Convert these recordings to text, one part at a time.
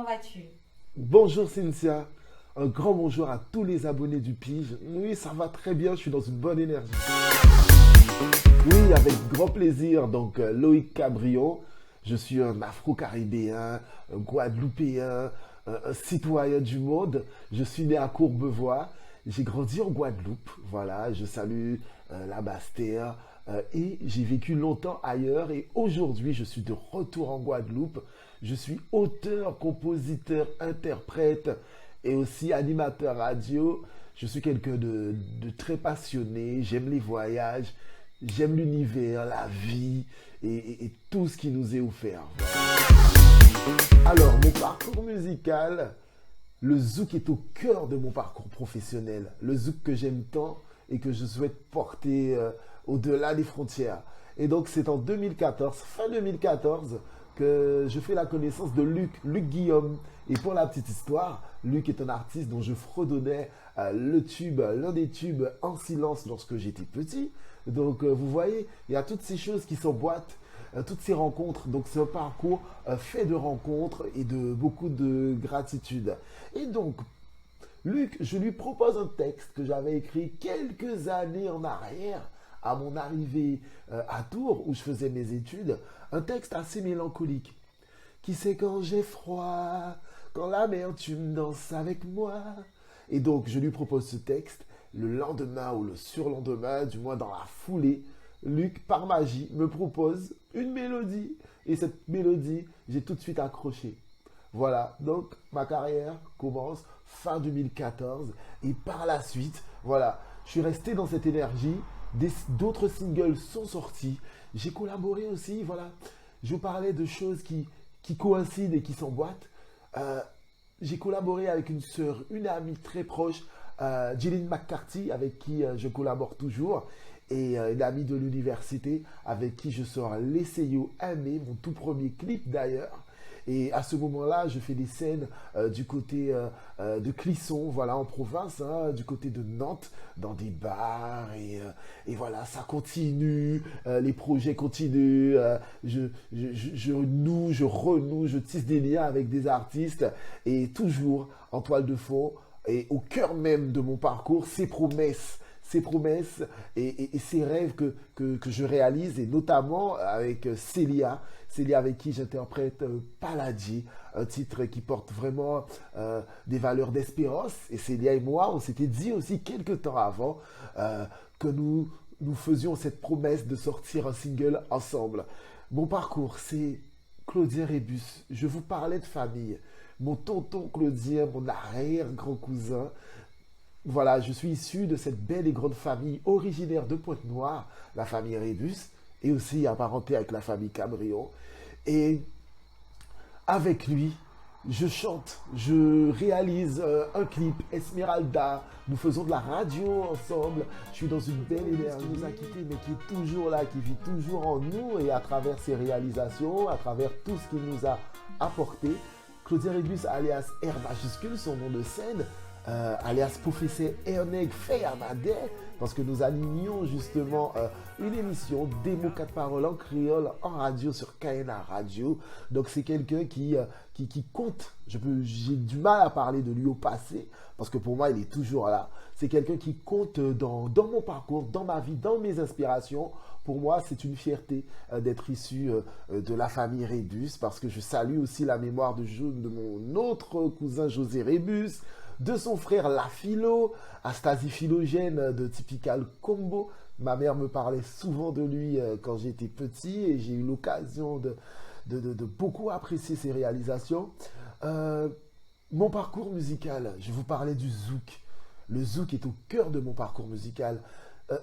comment vas-tu? Bonjour Cynthia, un grand bonjour à tous les abonnés du Pige. Oui, ça va très bien, je suis dans une bonne énergie. Oui, avec grand plaisir. Donc, Loïc Cabrion, je suis un Afro-Caribéen, un Guadeloupéen, un citoyen du monde. Je suis né à Courbevoie. J'ai grandi en Guadeloupe. Voilà, je salue la Basse-Terre. Et j'ai vécu longtemps ailleurs. Et aujourd'hui, je suis de retour en Guadeloupe. Je suis auteur, compositeur, interprète et aussi animateur radio. Je suis quelqu'un de très passionné. J'aime les voyages. J'aime l'univers, la vie et tout ce qui nous est offert. Alors, mon parcours musical, le zouk est au cœur de mon parcours professionnel. Le zouk que j'aime tant et que je souhaite porter au-delà des frontières. Et donc, c'est en 2014, fin 2014, que je fais la connaissance de Luc Guillaume. Et pour la petite histoire, Luc est un artiste dont je fredonnais l'un des tubes en silence lorsque j'étais petit. Donc vous voyez, il y a toutes ces choses qui s'emboîtent, toutes ces rencontres. Donc c'est un parcours fait de rencontres et de beaucoup de gratitude. Et donc, Luc, je lui propose un texte que j'avais écrit quelques années en arrière, à mon arrivée à Tours, où je faisais mes études, un texte assez mélancolique. Qui sait quand j'ai froid, quand l'amertume danse avec moi. Et donc, je lui propose ce texte. Le lendemain ou le surlendemain, du moins dans la foulée, Luc, par magie, me propose une mélodie. Et cette mélodie, j'ai tout de suite accroché. Voilà, donc ma carrière commence fin 2014. Et par la suite, voilà, je suis resté dans cette énergie. D'autres singles sont sortis. J'ai collaboré aussi, voilà. Je vous parlais de choses qui coïncident et qui s'emboîtent. J'ai collaboré avec une sœur, une amie très proche, Gillian McCarthy, avec qui je collabore toujours, et une amie de l'université avec qui je sors l'Essayo Aimé, mon tout premier clip d'ailleurs. Et à ce moment-là, je fais des scènes du côté de Clisson, voilà, en province, hein, du côté de Nantes, dans des bars. Et voilà, ça continue, les projets continuent. Je noue, je renoue, je tisse des liens avec des artistes. Et toujours en toile de fond, et au cœur même de mon parcours, ces promesses et ces rêves que je réalise, et notamment avec Célia avec qui j'interprète Paladji, un titre qui porte vraiment des valeurs d'espérance. Et Célia et moi, on s'était dit aussi quelques temps avant que nous faisions cette promesse de sortir un single ensemble. Mon parcours, c'est Claudien Rébus. Je vous parlais de famille. Mon tonton Claudien, mon arrière-grand cousin. Voilà, je suis issu de cette belle et grande famille originaire de Pointe-Noire, la famille Rébus, et aussi apparenté avec la famille Cabrion. Et avec lui, je chante, je réalise un clip, Esmeralda, nous faisons de la radio ensemble, je suis dans une belle énergie, qui nous a quittés, mais qui est toujours là, qui vit toujours en nous, et à travers ses réalisations, à travers tout ce qu'il nous a apporté. Claudien Rébus, alias R majuscule, son nom de scène, alias Professeur Erneg Feyamade, parce que nous animions justement une émission démo 4 paroles en créole en radio sur KNA Radio. Donc c'est quelqu'un qui compte. J'ai du mal à parler de lui au passé, parce que pour moi il est toujours là. C'est quelqu'un qui compte dans mon parcours, dans ma vie, dans mes inspirations. Pour moi, c'est une fierté d'être issu de la famille Rébus, parce que je salue aussi la mémoire de mon autre cousin José Rébus, de son frère La Philo, Astasie Philogène de Typical Combo. Ma mère me parlait souvent de lui quand j'étais petit, et j'ai eu l'occasion de beaucoup apprécier ses réalisations. Mon parcours musical, je vous parlais du zouk. Le zouk est au cœur de mon parcours musical.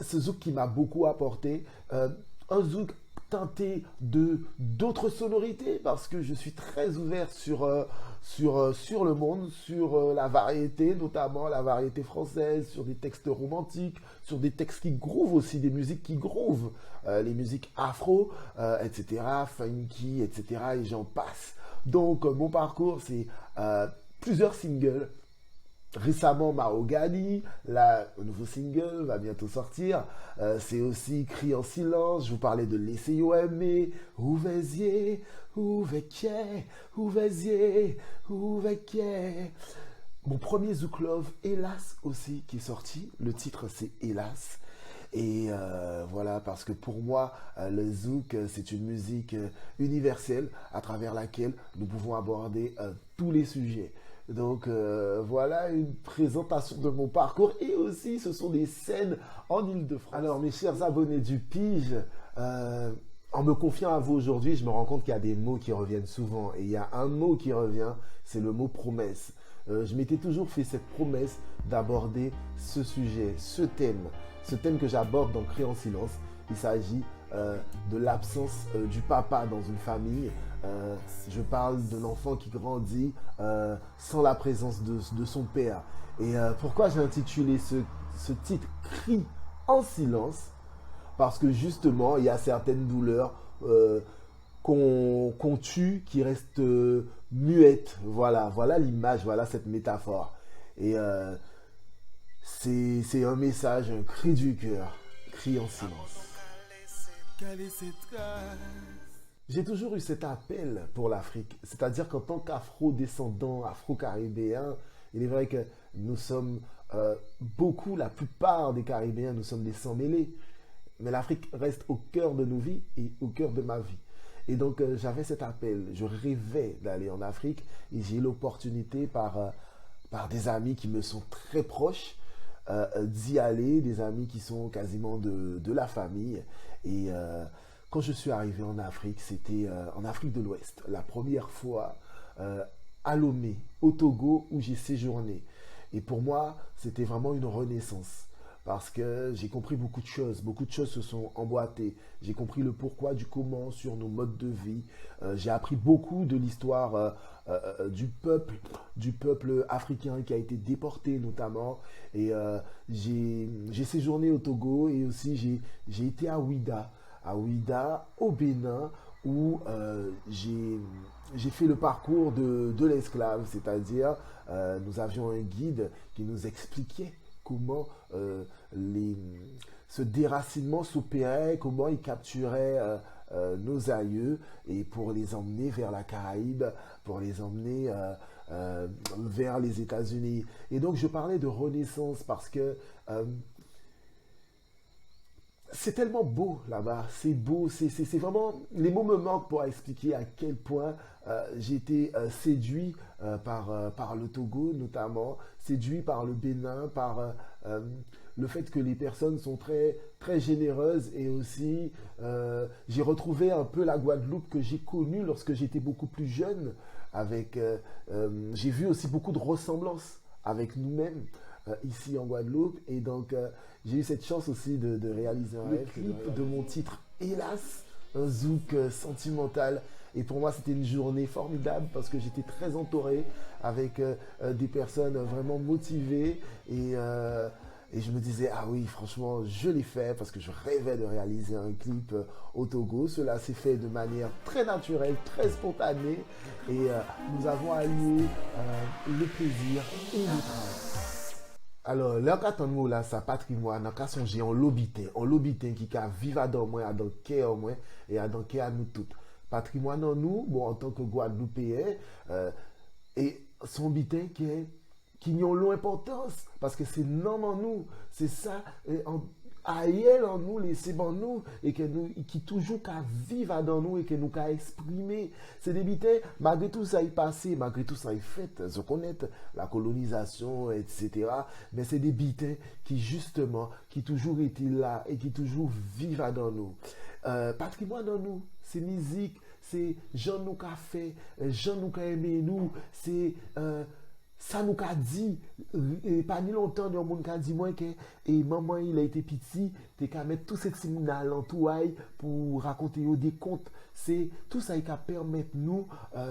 Ce zouk qui m'a beaucoup apporté. Un zouk teinté d'autres sonorités, parce que je suis très ouvert sur le monde, sur la variété, notamment la variété française, sur des textes romantiques, sur des textes qui groovent aussi, des musiques qui groovent, les musiques afro, etc., funky, etc., et j'en passe. Donc mon parcours, c'est plusieurs singles, récemment Mahogany, là, le nouveau single va bientôt sortir. C'est aussi Cri en silence, je vous parlais de Laissez aimer, Ouvezier, Ouvekier, Ouvezier, Ouvekier. Mon premier Zouk Love, Hélas aussi, qui est sorti. Le titre c'est Hélas. Et voilà, parce que pour moi, le zouk, c'est une musique universelle à travers laquelle nous pouvons aborder tous les sujets. Donc voilà une présentation de mon parcours et aussi ce sont des scènes en Île-de-France. Alors mes chers abonnés du Pige, en me confiant à vous aujourd'hui, je me rends compte qu'il y a des mots qui reviennent souvent. Et il y a un mot qui revient, c'est le mot promesse. Je m'étais toujours fait cette promesse d'aborder ce sujet, ce thème que j'aborde dans Cri en silence. Il s'agit de l'absence du papa dans une famille. Je parle d'un enfant qui grandit sans la présence de son père. Et pourquoi j'ai intitulé ce titre Cri en silence? Parce que justement, il y a certaines douleurs qu'on tue qui restent muettes. Voilà l'image, voilà cette métaphore. Et c'est un message, un cri du cœur, cri en silence. J'ai toujours eu cet appel pour l'Afrique, c'est-à-dire qu'en tant qu'afro-descendant, afro-caribéen, il est vrai que nous sommes beaucoup, la plupart des Caribéens, nous sommes des sans-mêlés. Mais l'Afrique reste au cœur de nos vies et au cœur de ma vie. Et donc j'avais cet appel, je rêvais d'aller en Afrique et j'ai eu l'opportunité par des amis qui me sont très proches d'y aller, des amis qui sont quasiment de la famille. Et quand je suis arrivé en Afrique, c'était en Afrique de l'Ouest, la première fois à Lomé, au Togo, où j'ai séjourné. Et pour moi, c'était vraiment une renaissance. Parce que j'ai compris beaucoup de choses se sont emboîtées. J'ai compris le pourquoi, du comment sur nos modes de vie. J'ai appris beaucoup de l'histoire du peuple africain qui a été déporté notamment. Et j'ai séjourné au Togo et aussi j'ai été à Ouida, au Bénin, où j'ai fait le parcours de l'esclave, c'est-à-dire nous avions un guide qui nous expliquait comment ce déracinement s'opérait, comment il capturait nos aïeux et pour les emmener vers la Caraïbe, pour les emmener vers les États-Unis. Et donc je parlais de renaissance parce que c'est tellement beau là-bas, c'est beau, c'est vraiment, les mots me manquent pour expliquer à quel point j'ai été séduit par le Togo notamment, séduit par le Bénin, par le fait que les personnes sont très, très généreuses et aussi j'ai retrouvé un peu la Guadeloupe que j'ai connue lorsque j'étais beaucoup plus jeune, j'ai vu aussi beaucoup de ressemblances avec nous-mêmes ici en Guadeloupe et donc j'ai eu cette chance aussi de réaliser un rêve. Le clip de mon titre Hélas, un zouk sentimental. Et pour moi, c'était une journée formidable parce que j'étais très entouré avec des personnes vraiment motivées. Et je me disais, ah oui, franchement, je l'ai fait parce que je rêvais de réaliser un clip au Togo. Cela s'est fait de manière très naturelle, très spontanée. Et nous avons allié le plaisir et le travail. Alors, là, quand on là, ça patrimoine, on a songé en l'obitin qui a vivre dans moi, à dans le cœur moi et à dans le cœur à nous toutes. Patrimoine en nous, bon, en tant que Guadeloupéen, et son bitin qui n'y ont l'importance, parce que c'est non en nous, c'est ça, aïe en nous, laissez en nous, et qui toujours qu'à vivre dans nous, et que nous qu'à exprimer. C'est des bitins, malgré tout ça y passé, malgré tout ça y fait, je connais la colonisation, etc. Mais c'est des bitins qui justement, qui toujours étaient là, et qui toujours vivent dans nous. Patrimoine dans nous, c'est musique, c'est Jean nous qu'a fait, Jean nous qu'a aimé nous, c'est ça nous qu'a dit, et pas ni longtemps, il y a un monde qui a dit moi que et maman il a été petit, t'es qu'à mettre tous ces petits mouns à l'entourage pour raconter des contes. C'est tout ça qui permettre nous,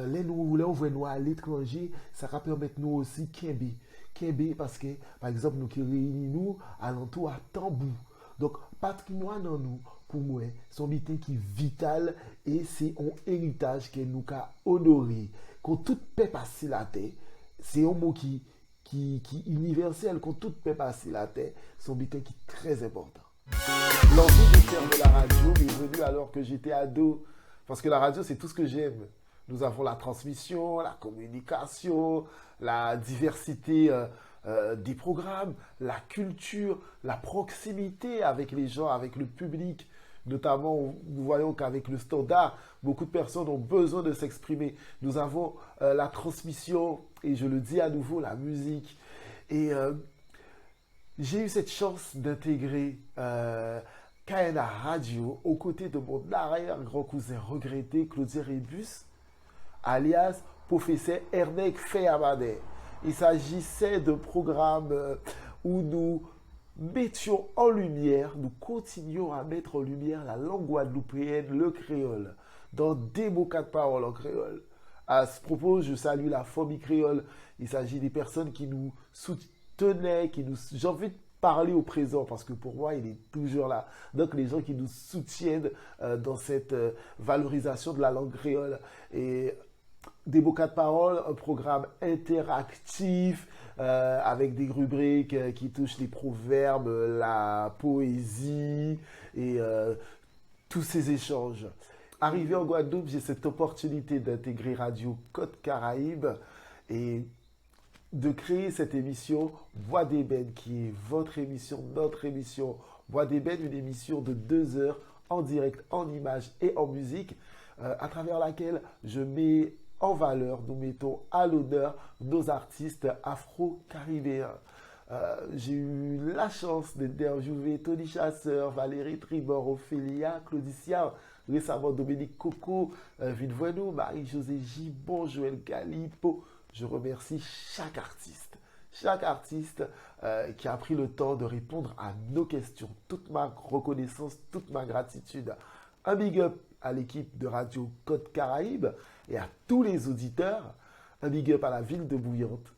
les nous là on veut nous à l'étranger, ça va permettre nous aussi Kembe parce que par exemple nous qui réunissons nous à l'entour à Tambou. Donc patrimoine en nous pour moi, son bitin qui est vital et c'est un héritage que nous qu'a honoré. Quand toute paix passe la terre, c'est un mot qui qui universel, qu'on tout peut passer la terre, sont quelqu'un qui est très important. L'envie de faire de la radio m'est venue alors que j'étais ado, parce que la radio, c'est tout ce que j'aime. Nous avons la transmission, la communication, la diversité des programmes, la culture, la proximité avec les gens, avec le public. Notamment, nous voyons qu'avec le standard, beaucoup de personnes ont besoin de s'exprimer. Nous avons la transmission, et je le dis à nouveau, la musique. Et j'ai eu cette chance d'intégrer KNA Radio aux côtés de mon arrière-grand cousin regretté, Claudie Rébus, alias Professeur Ernest Feyamade. Il s'agissait d'un programme où nous mettions en lumière, nous continuons à mettre en lumière la langue guadeloupéenne, le créole, dans des mots quatre paroles en créole. À ce propos, je salue la famille créole. Il s'agit des personnes qui nous soutenaient, j'ai envie de parler au présent parce que pour moi, il est toujours là. Donc, les gens qui nous soutiennent dans cette valorisation de la langue créole. Et des mots quatre paroles, un programme interactif avec des rubriques qui touchent les proverbes, la poésie et tous ces échanges. Arrivé en Guadeloupe, j'ai cette opportunité d'intégrer Radio Côte Caraïbe et de créer cette émission Voix d'Ébène, qui est votre émission, notre émission. Voix d'Ébène, une émission de 2 heures en direct, en images et en musique, à travers laquelle je mets en valeur, nous mettons à l'honneur nos artistes afro-caribéens. J'ai eu la chance d'interviewer Tony Chasseur, Valérie Tribord, Ophélia, Claudicia, récemment Dominique Coco, Vinvoineau, Marie-Josée Gibon, Joël Galipo. Je remercie chaque artiste qui a pris le temps de répondre à nos questions. Toute ma reconnaissance, toute ma gratitude. Un big up à l'équipe de Radio Côte Caraïbe et à tous les auditeurs. Un big up à la ville de Bouillante.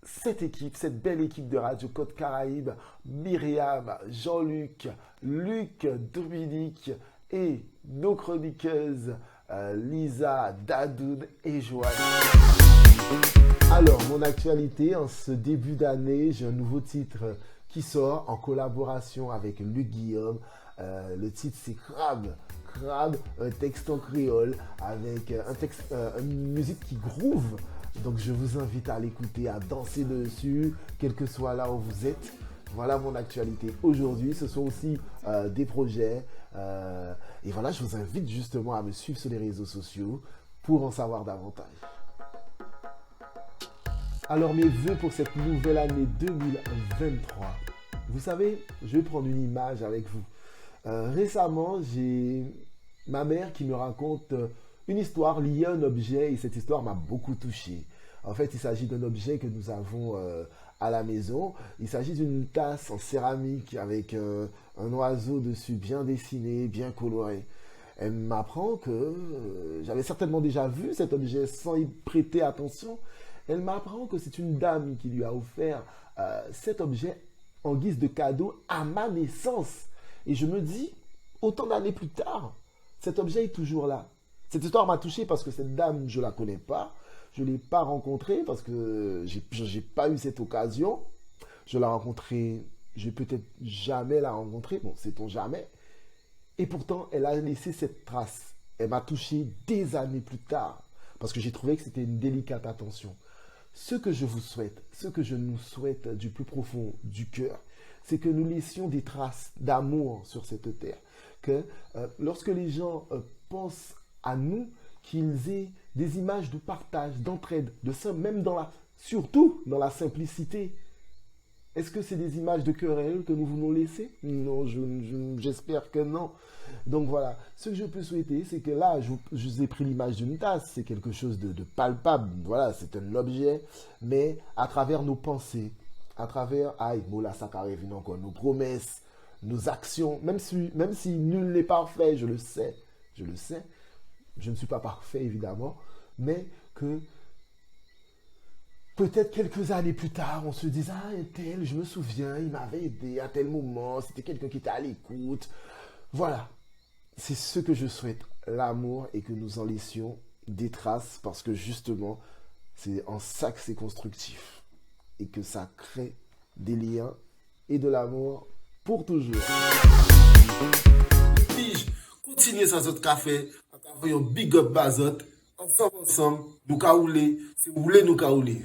Cette équipe, cette belle équipe de Radio Côte Caraïbe, Myriam, Jean-Luc, Luc, Dominique et nos chroniqueuses Lisa, Dadoun et Joanne. Alors, mon actualité, en ce début d'année, j'ai un nouveau titre qui sort en collaboration avec Luc Guillaume. Le titre, c'est Crabe. Crabe, un texte en créole avec une musique qui groove. Donc, je vous invite à l'écouter, à danser dessus, quel que soit là où vous êtes. Voilà mon actualité aujourd'hui. Ce sont aussi des projets. Et voilà, je vous invite justement à me suivre sur les réseaux sociaux pour en savoir davantage. Alors, mes vœux pour cette nouvelle année 2023. Vous savez, je vais prendre une image avec vous. Récemment, j'ai ma mère qui me raconte une histoire liée à un objet et cette histoire m'a beaucoup touché. En fait, il s'agit d'un objet que nous avons à la maison. Il s'agit d'une tasse en céramique avec un oiseau dessus bien dessiné, bien coloré. Elle m'apprend que j'avais certainement déjà vu cet objet sans y prêter attention. Elle m'apprend que c'est une dame qui lui a offert cet objet en guise de cadeau à ma naissance. Et je me dis, autant d'années plus tard, cet objet est toujours là. Cette histoire m'a touché parce que cette dame, je ne la connais pas. Je ne l'ai pas rencontrée parce que je n'ai pas eu cette occasion. Je l'ai rencontrée, je vais peut-être jamais la rencontrer. Bon, sait-on jamais. Et pourtant, elle a laissé cette trace. Elle m'a touché des années plus tard parce que j'ai trouvé que c'était une délicate attention. Ce que je vous souhaite, ce que je nous souhaite du plus profond du cœur, c'est que nous laissions des traces d'amour sur cette terre. Que lorsque les gens pensent à nous, qu'ils aient des images de partage, d'entraide, même surtout dans la simplicité. Est-ce que c'est des images de querelle que nous voulons laisser? Non, j'espère que non. Donc voilà, ce que je peux souhaiter, c'est que là, je vous ai pris l'image d'une tasse, c'est quelque chose de palpable, voilà, c'est un objet, mais à travers nos pensées, à travers, encore, nos promesses, nos actions, même si nul n'est parfait, je le sais, je ne suis pas parfait évidemment, mais que peut-être quelques années plus tard, on se dise, ah, tel, je me souviens, il m'avait aidé à tel moment, c'était quelqu'un qui était à l'écoute. Voilà, c'est ce que je souhaite, l'amour, et que nous en laissions des traces, parce que justement, C'est en ça que c'est constructif et que ça crée des liens et de l'amour pour toujours. Continuez sans autre café, un big up bazot, ensemble, nous caouler, c'est rouler, nous caouler.